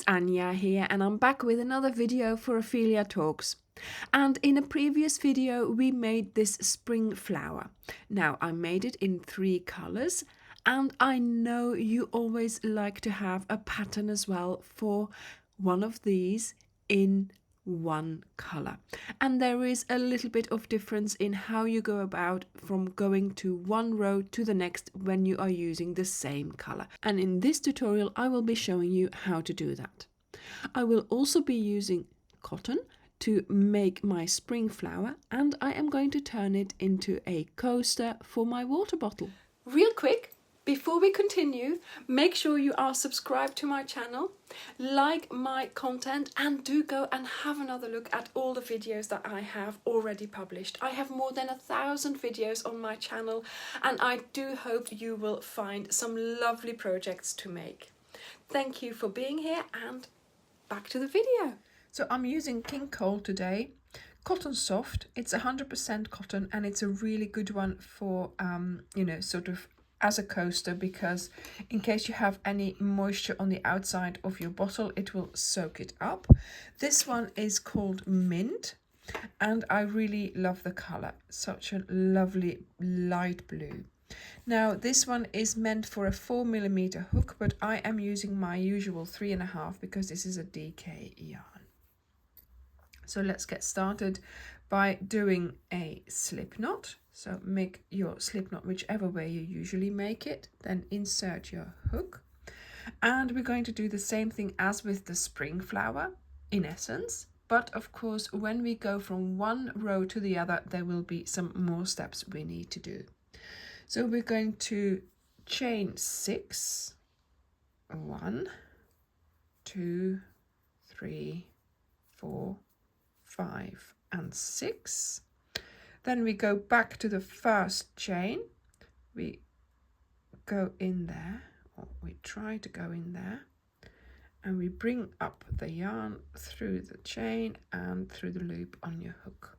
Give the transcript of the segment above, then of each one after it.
it's Anja here, and I'm back with another video for Ophelia Talks. And in a previous video we made this spring flower. Now I made it in 3 colors, and I know you always like to have a pattern as well for one of these in one color, and there is a little bit of difference in how you go about from going to one row to the next when you are using the same color, and in this tutorial I will be showing you how to do that. I will also be using cotton to make my spring flower, and I am going to turn it into a coaster for my water bottle. Real quick, before we continue, make sure you are subscribed to my channel, like my content, and do go and have another look at all the videos that I have already published. I have more than 1,000 videos on my channel, and I do hope you will find some lovely projects to make. Thank you for being here, and back to the video. So I'm using King Cole today. Cotton Soft, it's 100% cotton, and it's a really good one for, sort of as a coaster, because in case you have any moisture on the outside of your bottle, it will soak it up. This one is called Mint, and I really love the color. Such a lovely light blue. Now this one is meant for a 4mm hook, but I am using my usual 3.5 because this is a DK yarn. So let's get started by doing a slip knot. So make your slip knot whichever way you usually make it, then insert your hook. And we're going to do the same thing as with the spring flower in essence, but of course when we go from one row to the other there will be some more steps we need to do. So we're going to chain 6, 1, 2, 3, 4, 5 and 6. Then we go back to the first chain, we go in there, or we try to go in there, and we bring up the yarn through the chain and through the loop on your hook.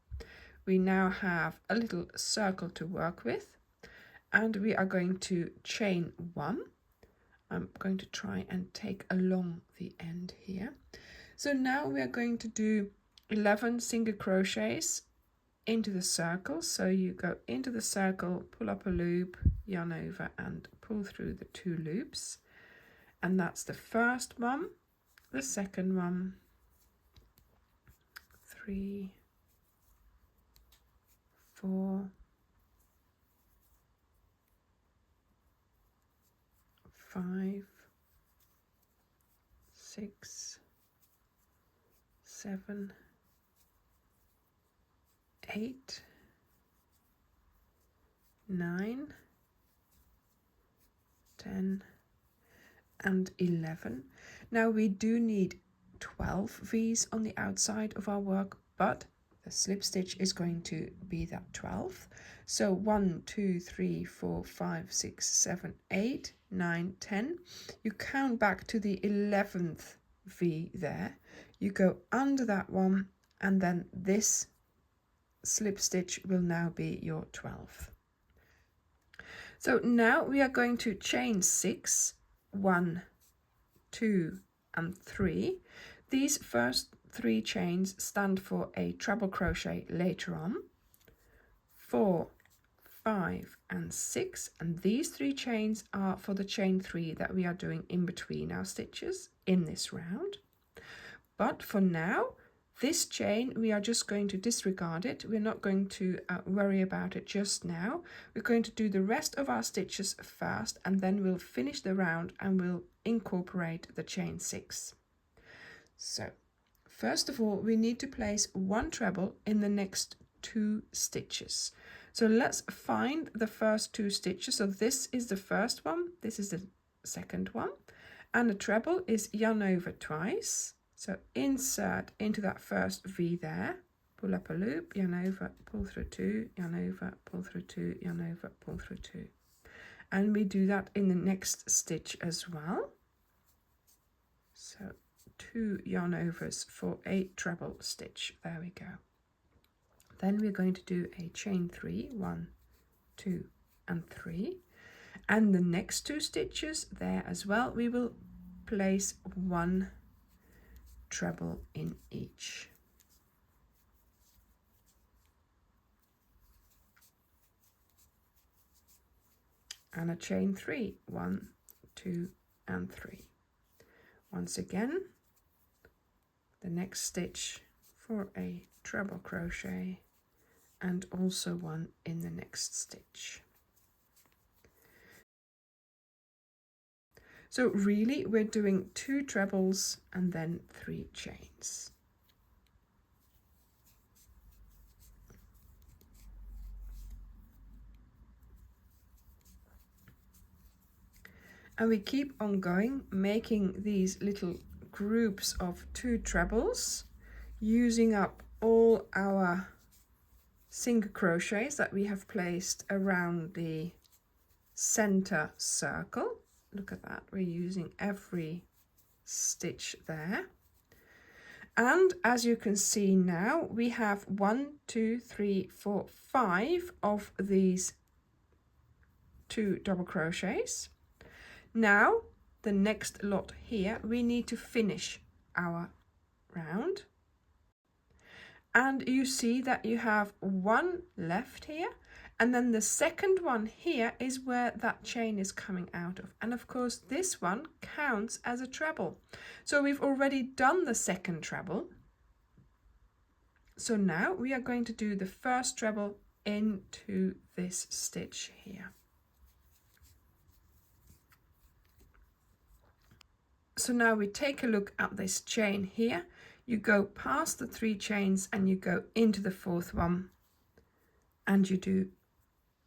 We now have a little circle to work with, and we are going to chain 1. I'm going to try and take along the end here. So now we are going to do 11 single crochets into the circle. So you go into the circle, pull up a loop, yarn over and pull through the 2 loops, and that's the first one, the second one, 3, 4, 5, 6, 7, 8, 9, 10 and 11. Now we do need 12 V's on the outside of our work, but the slip stitch is going to be that 12th. So 1, 2, 3, 4, 5, 6, 7, 8, 9, 10. You count back to the 11th V there. You go under that one, and then this slip stitch will now be your 12th. So now we are going to chain 6, 1, 2 and 3. These first 3 chains stand for a treble crochet later on. 4, 5 and 6, and these 3 chains are for the chain 3 that we are doing in between our stitches in this round. But for now, this chain, we are just going to disregard it. We're not going to worry about it just now. We're going to do the rest of our stitches first, and then we'll finish the round and we'll incorporate the chain 6. So first of all, we need to place 1 treble in the next 2 stitches. So let's find the first 2 stitches. So this is the first one, this is the second one, and the treble is yarn over twice. So insert into that first V there, pull up a loop, yarn over, pull through 2, yarn over, pull through 2, yarn over, pull through 2. And we do that in the next stitch as well. So 2 yarn overs for a treble stitch. There we go. Then we're going to do a chain 3, 1, 2 and 3. And the next 2 stitches there as well, we will place 1 treble in each. And a chain 3, 1, 2 and 3. Once again, the next stitch for a treble crochet and also one in the next stitch. So really we're doing 2 trebles and then 3 chains. And we keep on going, making these little groups of 2 trebles, using up all our single crochets that we have placed around the center circle. Look at that, we're using every stitch there. And as you can see now, we have 1, 2, 3, 4, 5 of these 2 double crochets. Now, the next lot here, we need to finish our round. And you see that you have 1 left here, and then the second one here is where that chain is coming out of. And of course, this one counts as a treble. So we've already done the second treble. So now we are going to do the first treble into this stitch here. So now we take a look at this chain here. You go past the 3 chains and you go into the 4th one and you do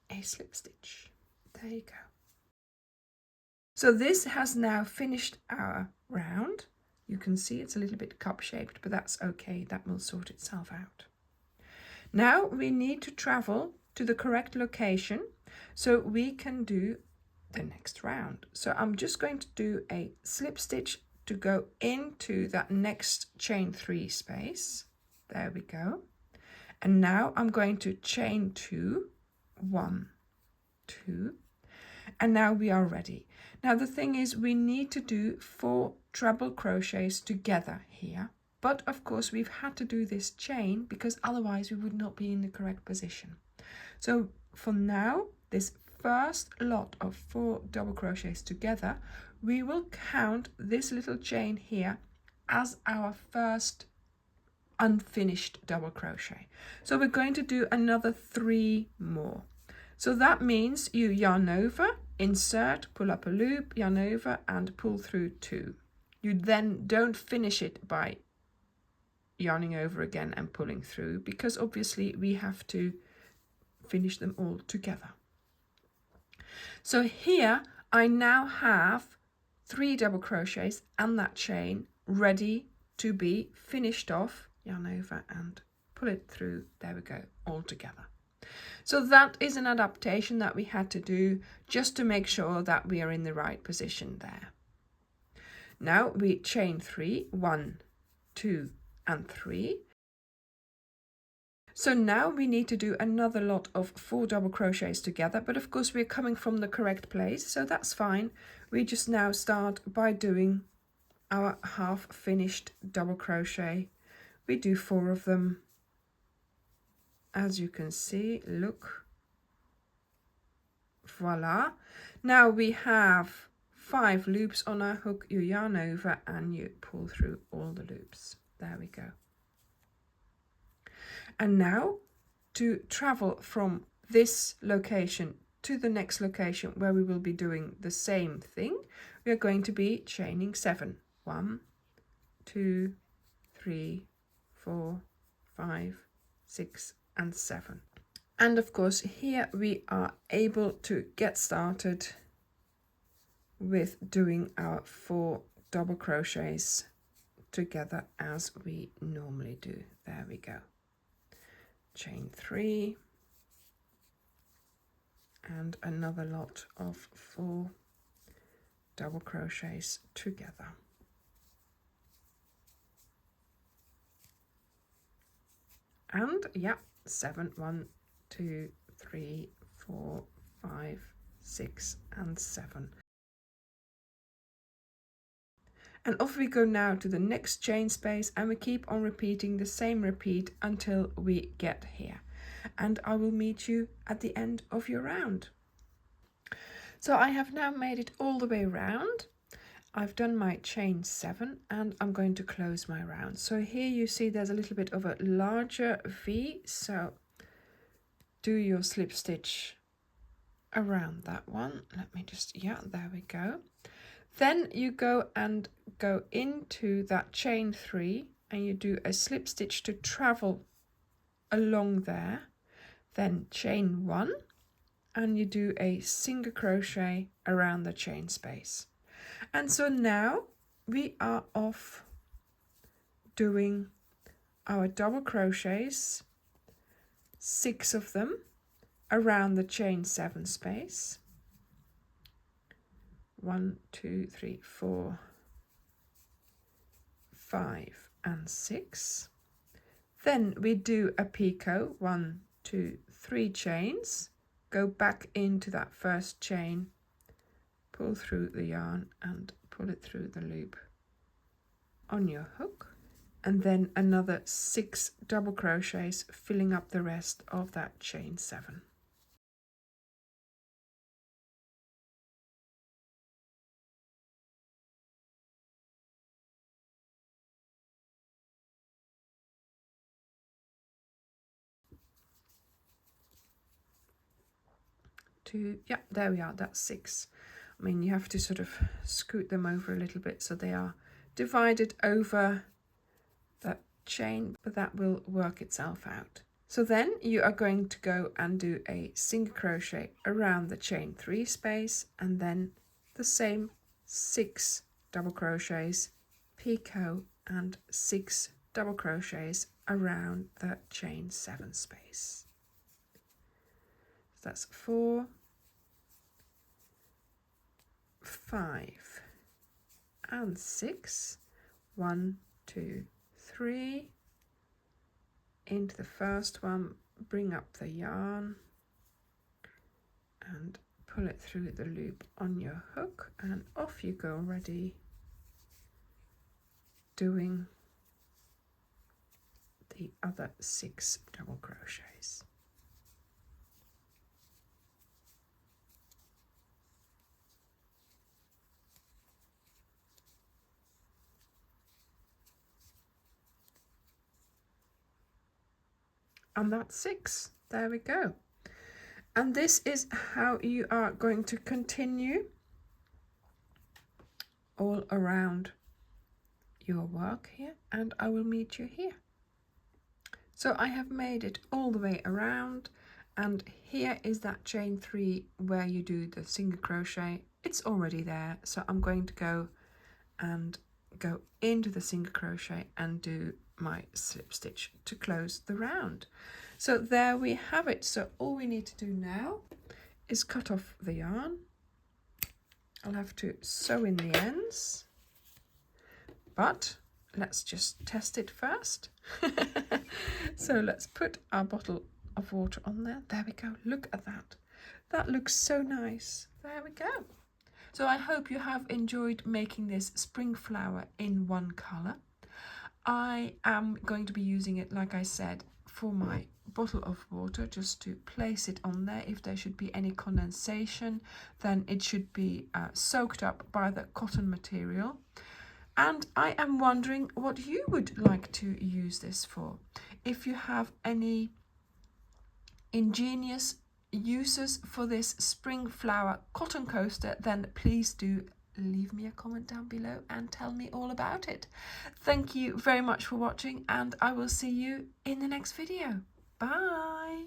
a slip stitch. There you go. So this has now finished our round. You can see it's a little bit cup shaped, but that's okay. That will sort itself out. Now we need to travel to the correct location so we can do the next round. So I'm just going to do a slip stitch to go into that next chain 3 space. There we go. And now I'm going to chain 2, 1, 2, and now we are ready. Now the thing is, we need to do 4 treble crochets together here, but of course we've had to do this chain because otherwise we would not be in the correct position. So for now, this first lot of 4 double crochets together, we will count this little chain here as our first unfinished double crochet. So we're going to do another 3 more. So that means you yarn over, insert, pull up a loop, yarn over and pull through 2. You then don't finish it by yarning over again and pulling through, because obviously we have to finish them all together. So here I now have 3 double crochets and that chain ready to be finished off. Yarn over and pull it through. There we go, all together. So that is an adaptation that we had to do just to make sure that we are in the right position there. Now we chain 3, 1, 2 and 3. So now we need to do another lot of 4 double crochets together, but of course we're coming from the correct place, so that's fine. We just now start by doing our half finished double crochet. We do 4 of them. As you can see, look. Voila. Now we have 5 loops on our hook. You yarn over and you pull through all the loops. There we go. And now to travel from this location to the next location where we will be doing the same thing, we are going to be chaining 7. 1, 2, 3, 4, 5, 6 and 7. And of course here we are able to get started with doing our 4 double crochets together as we normally do. There we go. Chain 3 and another lot of 4 double crochets together. And yeah, 7, 1, 2, 3, 4, 5, 6 and 7. And off we go now to the next chain space, and we keep on repeating the same repeat until we get here. And I will meet you at the end of your round. So I have now made it all the way around. I've done my chain 7 and I'm going to close my round. So here you see there's a little bit of a larger V, so do your slip stitch around that one. Let me just, yeah, there we go. Then you go into that chain 3 and you do a slip stitch to travel along there, then chain 1, and you do a single crochet around the chain space. And so now we are off doing our double crochets, 6 of them around the chain 7 space. 1, 2, 3, 4, 5 and 6. Then we do a picot, 1, 2, 3 chains, go back into that first chain, pull through the yarn and pull it through the loop on your hook, and then another 6 double crochets filling up the rest of that chain 7. Yeah, there we are, that's 6. I mean, you have to sort of scoot them over a little bit so they are divided over that chain, but that will work itself out. So then you are going to go and do a single crochet around the chain 3 space, and then the same 6 double crochets, picot, and 6 double crochets around the chain 7 space. So that's 4, 5 and 6. 1, 2, 3 into the first one, bring up the yarn and pull it through the loop on your hook, and off you go, ready, doing the other 6 double crochets. And that's 6. There we go. And this is how you are going to continue all around your work here, and I will meet you here. So I have made it all the way around, and here is that chain 3 where you do the single crochet. It's already there, so I'm going to go into the single crochet and do my slip stitch to close the round. So there we have it. So all we need to do now is cut off the yarn. I'll have to sew in the ends, but let's just test it first. So let's put our bottle of water on there. There we go. Look at that. That looks so nice. There we go. So I hope you have enjoyed making this spring flower in one colour. I am going to be using it, like I said, for my bottle of water, just to place it on there. If there should be any condensation, then it should be soaked up by the cotton material. And I am wondering what you would like to use this for. If you have any ingenious uses for this spring flower cotton coaster, then please do leave me a comment down below and tell me all about it. Thank you very much for watching, and I will see you in the next video. Bye!